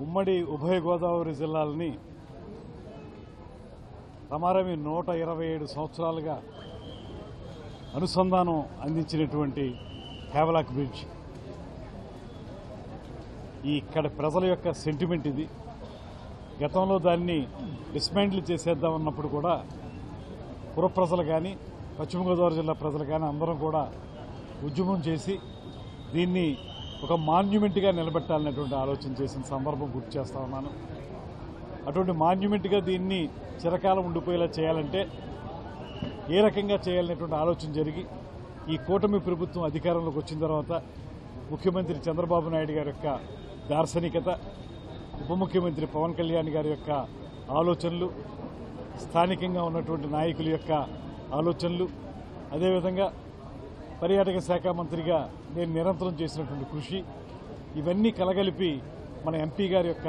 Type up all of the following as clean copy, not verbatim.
ఉమ్మడి ఉభయ గోదావరి జిల్లాలని రమారమి 127 సంవత్సరాలుగా అనుసంధానం అందించినటువంటి హ్యావలాక్ బ్రిడ్జ్ ఈ ఇక్కడ ప్రజల యొక్క సెంటిమెంట్ ఇది. గతంలో దాన్ని డిస్మాంటిల్ చేసేద్దామన్నప్పుడు కూడా పుర ప్రజలు కానీ పశ్చిమ గోదావరి జిల్లా ప్రజలు కానీ అందరం కూడా ఉద్యమం చేసి దీన్ని ఒక మాన్యుమెంట్గా నిలబెట్టాలనేటువంటి ఆలోచన చేసిన సందర్భం గుర్తు చేస్తా ఉన్నాను. అటువంటి మాన్యుమెంట్గా దీన్ని చిరకాలం ఉండిపోయేలా చేయాలంటే ఏ రకంగా చేయాలనేటువంటి ఆలోచన జరిగి ఈ కూటమి ప్రభుత్వం అధికారంలోకి వచ్చిన తర్వాత ముఖ్యమంత్రి చంద్రబాబు నాయుడు గారి యొక్క దార్శనికత, ఉప ముఖ్యమంత్రి పవన్ కళ్యాణ్ గారి యొక్క ఆలోచనలు, స్థానికంగా ఉన్నటువంటి నాయకుల యొక్క ఆలోచనలు, అదేవిధంగా పర్యాటక శాఖ మంత్రిగా నేను నిరంతరం చేసినటువంటి కృషి, ఇవన్నీ కలగలిపి మన ఎంపీ గారి యొక్క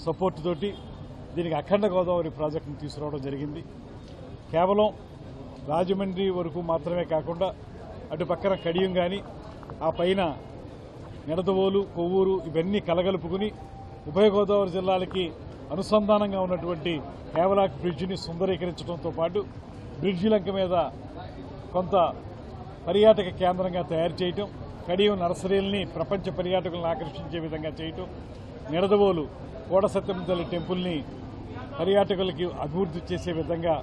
సపోర్ట్ తోటి దీనికి అఖండ గోదావరి ప్రాజెక్టును తీసుకురావడం జరిగింది. కేవలం రాజమండ్రి వరకు మాత్రమే కాకుండా అటు పక్కన కడియం కానీ ఆ పైన నిడదవోలు, కొవ్వూరు ఇవన్నీ కలగలుపుకుని ఉభయ గోదావరి జిల్లాలకి అనుసంధానంగా ఉన్నటువంటి హ్యావలాక్ బ్రిడ్జిని సుందరీకరించడంతో పాటు బ్రిడ్జి లంక మీద కొంత పర్యాటక కేంద్రంగా తయారు చేయటం, కడియం నర్సరీల్ని ప్రపంచ పర్యాటకులను ఆకర్షించే విధంగా చేయటం, నిడదవోలు కోట సత్యమ్మ తల్లి టెంపుల్ని పర్యాటకులకి అభివృద్ధి చేసే విధంగా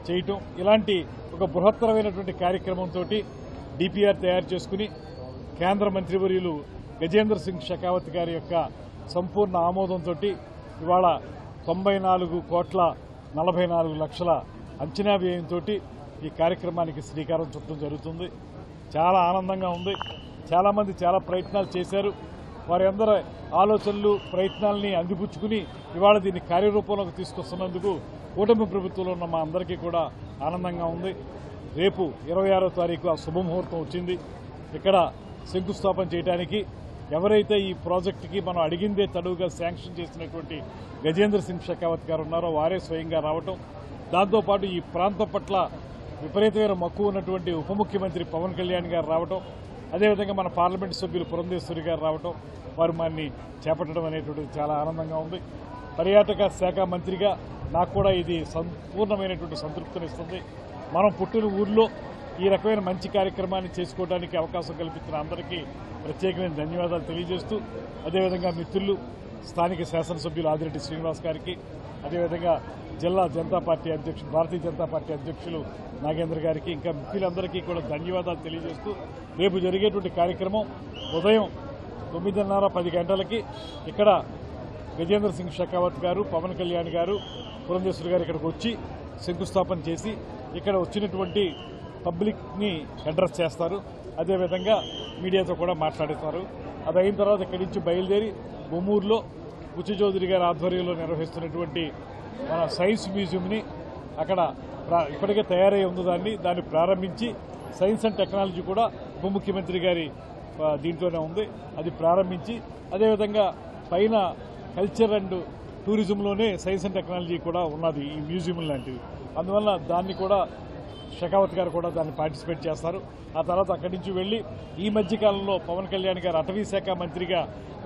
చేయటం, ఇలాంటి ఒక బృహత్తరమైనటువంటి కార్యక్రమంతో డిపిఆర్ తయారు చేసుకుని కేంద్ర మంత్రివర్యులు గజేంద్ర సింగ్ షెకావత్ గారి యొక్క సంపూర్ణ ఆమోదంతో ఇవాళ 94,44,00,000 అంచనా వ్యయంతో ఈ కార్యక్రమానికి శ్రీకారం చుట్టడం జరుగుతుంది. చాలా ఆనందంగా ఉంది. చాలామంది చాలా ప్రయత్నాలు చేశారు. వారి అందరి ఆలోచనలు, ప్రయత్నాలని అందిపుచ్చుకుని ఇవాళ దీన్ని కార్యరూపంలోకి తీసుకొస్తున్నందుకు కూటమి ప్రభుత్వంలో ఉన్న మా అందరికీ కూడా ఆనందంగా ఉంది. రేపు 26వ తారీఖు ఆ శుభముహూర్తం వచ్చింది. ఇక్కడ శంకుస్థాపన చేయడానికి ఎవరైతే ఈ ప్రాజెక్టుకి మనం అడిగిందే తడువుగా శాంక్షన్ చేసినటువంటి గజేంద్ర సింగ్ షెకావత్ గారు ఉన్నారో వారే స్వయంగా రావటం, దాంతోపాటు ఈ ప్రాంతం పట్ల విపరీతమైన మక్కువ ఉన్నటువంటి ఉప ముఖ్యమంత్రి పవన్ కళ్యాణ్ గారు రావటం, అదేవిధంగా మన పార్లమెంటు సభ్యులు పురంధేశ్వరి గారు రావటం, వారు మనని చేపట్టడం అనేటువంటిది చాలా ఆనందంగా ఉంది. పర్యాటక శాఖ మంత్రిగా నాకు కూడా ఇది సంపూర్ణమైనటువంటి సంతృప్తినిస్తుంది. మనం పుట్టిన ఊర్లో ఈ రకమైన మంచి కార్యక్రమాన్ని చేసుకోవడానికి అవకాశం కల్పించిన అందరికీ ప్రత్యేకమైన ధన్యవాదాలు తెలియజేస్తూ, అదేవిధంగా మిత్రులు స్థానిక శాసనసభ్యులు ఆదిరెడ్డి శ్రీనివాస్ గారికి, అదేవిధంగా జిల్లా జనతా పార్టీ అధ్యక్షులు భారతీయ జనతా పార్టీ అధ్యక్షులు నాగేంద్ర గారికి, ఇంకా మిత్రులందరికీ కూడా ధన్యవాదాలు తెలియజేస్తూ రేపు జరిగేటువంటి కార్యక్రమం ఉదయం 9:30-10 గంటలకి ఇక్కడ గజేంద్ర సింగ్ షెకావత్ గారు, పవన్ కళ్యాణ్ గారు, పురంధేశ్వరి గారు ఇక్కడికి వచ్చి శంకుస్థాపన చేసి ఇక్కడ వచ్చినటువంటి పబ్లిక్ని అడ్రస్ చేస్తారు. అదేవిధంగా మీడియాతో కూడా మాట్లాడతారు. అది అయిన తర్వాత ఇక్కడి నుంచి బయలుదేరి బొమ్మూరులో బుచ్చి చౌదరి గారి ఆధ్వర్యంలో నిర్వహిస్తున్నటువంటి మన సైన్స్ మ్యూజియంని అక్కడ ఇప్పటికే తయారై ఉంది, దాన్ని ప్రారంభించి సైన్స్ అండ్ టెక్నాలజీ కూడా ఉప ముఖ్యమంత్రి గారి దీంట్లోనే ఉంది, అది ప్రారంభించి అదేవిధంగా పైన కల్చర్ అండ్ టూరిజంలోనే సైన్స్ అండ్ టెక్నాలజీ కూడా ఉన్నది ఈ మ్యూజియం లాంటివి. అందువల్ల దాన్ని కూడా షెకావత్ గారు కూడా దాన్ని పార్టిసిపేట్ చేస్తారు. ఆ తర్వాత అక్కడి నుంచి వెళ్లి ఈ మధ్యకాలంలో పవన్ కళ్యాణ్ గారు అటవీ శాఖ మంత్రిగా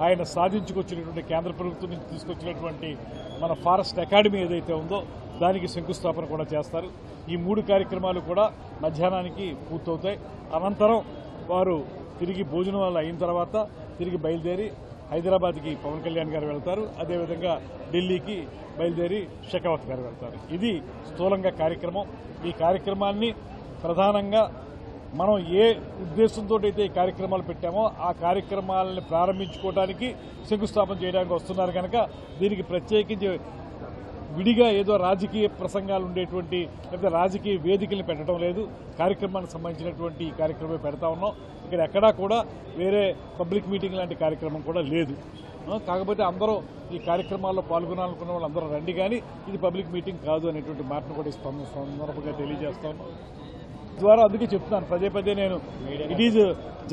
ఆయన సాధించుకొచ్చినటువంటి కేంద్ర ప్రభుత్వం నుంచి తీసుకొచ్చినటువంటి మన ఫారెస్ట్ అకాడమీ ఏదైతే ఉందో దానికి శంకుస్థాపన కూడా చేస్తారు. ఈ 3 కార్యక్రమాలు కూడా మధ్యాహ్నానికి పూర్తవుతాయి. అనంతరం వారు తిరిగి భోజనాలు అయిన తర్వాత తిరిగి బయలుదేరి హైదరాబాద్కి పవన్ కళ్యాణ్ గారు వెళ్తారు. అదేవిధంగా ఢిల్లీకి బయలుదేరి షెకావత్ గారు వెళ్తారు. ఇది స్థూలంగా కార్యక్రమం. ఈ కార్యక్రమాన్ని ప్రధానంగా మనం ఏ ఉద్దేశంతో అయితే ఈ కార్యక్రమాలు పెట్టామో ఆ కార్యక్రమాలను ప్రారంభించుకోవడానికి శంకుస్థాపన చేయడానికి వస్తున్నారు కనుక దీనికి ప్రత్యేకించి విడిగా ఏదో రాజకీయ ప్రసంగాలు ఉండేటువంటి లేకపోతే రాజకీయ వేదికల్ని పెట్టడం లేదు. కార్యక్రమానికి సంబంధించినటువంటి ఈ కార్యక్రమం పెడతా ఉన్నాం. ఇక్కడ ఎక్కడా కూడా వేరే పబ్లిక్ మీటింగ్ లాంటి కార్యక్రమం కూడా లేదు. కాకపోతే అందరూ ఈ కార్యక్రమాల్లో పాల్గొనాలనుకున్న వాళ్ళు అందరూ రండి, కానీ ఇది పబ్లిక్ మీటింగ్ కాదు అనేటువంటి మాటను కూడా సందర్భంగా తెలియజేస్తాను. ద్వారా అందుకే చెప్తున్నాను పదే నేను, it is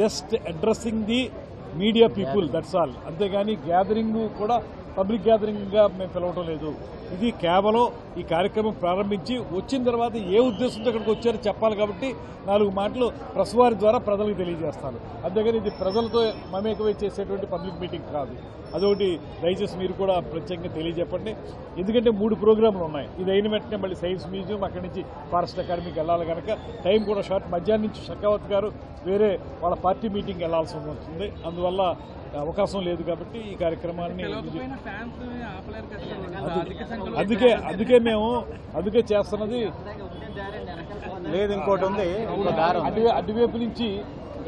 just addressing the media people, that's all. అంతేగాని గ్యాదరింగ్ కూడా పబ్లిక్ గ్యాదరింగ్గా మేము పిలవటం లేదు. ఇది కేవలం ఈ కార్యక్రమం ప్రారంభించి వచ్చిన తర్వాత ఏ ఉద్దేశంతో ఇక్కడికి వచ్చారో చెప్పాలి కాబట్టి 4 మాటలు ప్రెస్ వారి ద్వారా ప్రజలకు తెలియజేస్తాను. అందుకని ఇది ప్రజలతో మమేకమై చేసేటువంటి పబ్లిక్ మీటింగ్ కాదు. అదొకటి దయచేసి మీరు కూడా ప్రత్యేకంగా తెలియజెప్పండి. ఎందుకంటే 3 ప్రోగ్రాంలు ఉన్నాయి. ఇది అయిన వెంటనే మళ్ళీ సైన్స్ మ్యూజియం, అక్కడి నుంచి ఫారెస్ట్ అకాడమీకి వెళ్ళాలి కనుక టైం కూడా షార్ట్. మధ్యాహ్నం నుంచి షకావత్ గారు వేరే వాళ్ళ పార్టీ మీటింగ్ వెళ్లాల్సి ఉంటుంది. అందువల్ల అవకాశం లేదు కాబట్టి ఈ కార్యక్రమాన్ని అందుకే చేస్తున్నది లేదు. ఇంకోటి ఉంది, అటువైపు నుంచి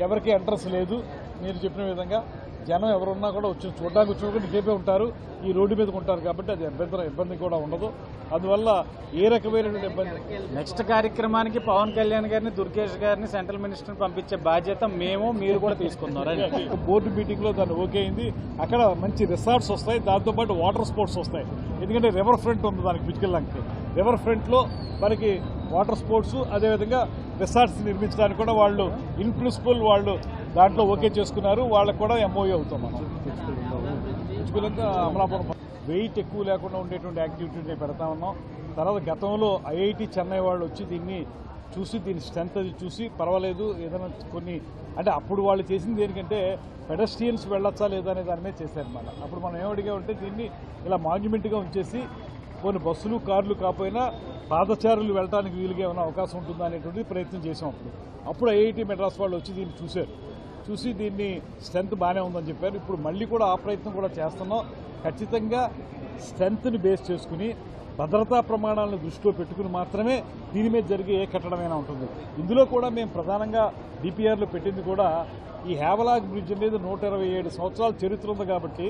ఎవరికి ఎంట్రన్స్ లేదు. మీరు చెప్పిన విధంగా జనం ఎవరున్నా కూడా వచ్చి చూడడానికి వచ్చినప్పుడు ఇటువైపే ఉంటారు, ఈ రోడ్డు మీద ఉంటారు కాబట్టి అది ఇబ్బంది కూడా ఉండదు. అందువల్ల ఏ రకమైనటువంటి ఇబ్బంది. నెక్స్ట్ కార్యక్రమానికి పవన్ కళ్యాణ్ గారిని, దుర్గేష్ గారిని సెంట్రల్ మినిస్టర్ని పంపించే బాధ్యత మేము కూడా తీసుకున్నారు. బోర్డు మీటింగ్ లో దాన్ని ఓకే అయింది. అక్కడ మంచి రిసార్ట్స్ వస్తాయి, దాంతోపాటు వాటర్ స్పోర్ట్స్ వస్తాయి. ఎందుకంటే రివర్ ఫ్రంట్ ఉంది దానికి పిచ్కెళ్ళడానికి. రివర్ ఫ్రంట్ లో మనకి వాటర్ స్పోర్ట్స్, అదేవిధంగా రిసార్ట్స్ నిర్మించడానికి కూడా వాళ్ళు ఇన్ ప్రిన్సిపల్ వాళ్ళు దాంట్లో ఓకే చేసుకున్నారు. వాళ్ళకు కూడా ఎంఓయూ అవుతాం మనం. అమలాపురం వెయిట్ ఎక్కువ లేకుండా ఉండేటువంటి యాక్టివిటీని పెడతా ఉన్నాం. తర్వాత గతంలో ఐఐటి చెన్నై వాళ్ళు వచ్చి దీన్ని చూసి దీని స్ట్రెంత్ అది చూసి పర్వాలేదు ఏదైనా కొన్ని అంటే అప్పుడు వాళ్ళు చేసింది దేనికంటే పెడస్ట్రియన్స్ వెళ్ళొచ్చా లేదా అనే దాని మీద చేశారన్నమాట. అప్పుడు మనం ఏమడిగామంటే దీన్ని ఇలా మాన్యుమెంట్గా ఉంచేసి కొన్ని బస్సులు కార్లు కాకపోయినా పాదచారులు వెళ్ళడానికి వీలుగా ఏమైనా అవకాశం ఉంటుందా అనేటువంటి ప్రయత్నం చేసాం. అప్పుడు ఐఐటి మెడ్రాస్ వాళ్ళు వచ్చి దీన్ని చూసి దీన్ని స్ట్రెంత్ బాగానే ఉందని చెప్పారు. ఇప్పుడు మళ్ళీ కూడా ఆ ప్రయత్నం కూడా చేస్తున్నాం. ఖచ్చితంగా స్ట్రెంత్ని బేస్ చేసుకుని భద్రతా ప్రమాణాలను దృష్టిలో పెట్టుకుని మాత్రమే దీని మీద జరిగే ఏ కట్టడమైనా ఉంటుంది. ఇందులో కూడా మేము ప్రధానంగా డిపిఆర్లో పెట్టింది కూడా ఈ హేవలాగ్ బ్రిడ్జ్ అనేది 127 సంవత్సరాల చరిత్ర ఉంది కాబట్టి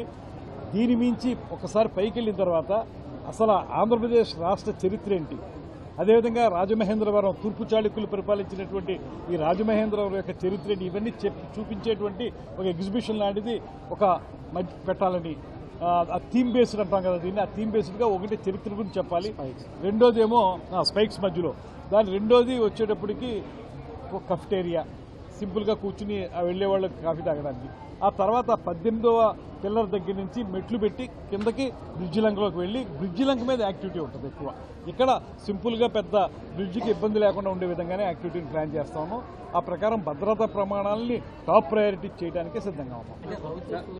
దీని మించి ఒకసారి పైకి వెళ్ళిన తర్వాత అసలు ఆంధ్రప్రదేశ్ రాష్ట్ర చరిత్ర ఏంటి, అదేవిధంగా రాజమహేంద్రవరం తూర్పు చాళుక్యులు పరిపాలించినటువంటి ఈ రాజమహేంద్రవరం యొక్క చరిత్ర ఏంటి, ఇవన్నీ చూపించేటువంటి ఒక ఎగ్జిబిషన్ లాంటిది ఒక పెట్టాలని ఆ థీమ్ బేస్డ్ అంటాం కదా దీన్ని. ఆ థీమ్ బేస్డ్గా ఒకటి చరిత్ర గురించి చెప్పాలి, రెండోది ఏమో స్పైక్స్ మధ్యలో దాని, రెండోది వచ్చేటప్పటికి ఒక కఫ్టేరియా సింపుల్గా కూర్చుని వెళ్ళేవాళ్ళకి కాఫీ తాగడానికి. ఆ తర్వాత 18వ పిల్లర్ దగ్గర నుంచి మెట్లు పెట్టి కిందకి బ్రిడ్జి లంకలోకి వెళ్ళి బ్రిడ్జి లంక మీద యాక్టివిటీ ఉంటుంది ఎక్కువ. ఇక్కడ సింపుల్గా పెద్ద బ్రిడ్జికి ఇబ్బంది లేకుండా ఉండే విధంగానే యాక్టివిటీని ప్లాన్ చేస్తాము. ఆ ప్రకారం భద్రతా ప్రమాణాలని టాప్ ప్రయారిటీ చేయడానికి సిద్ధంగా ఉన్నాం.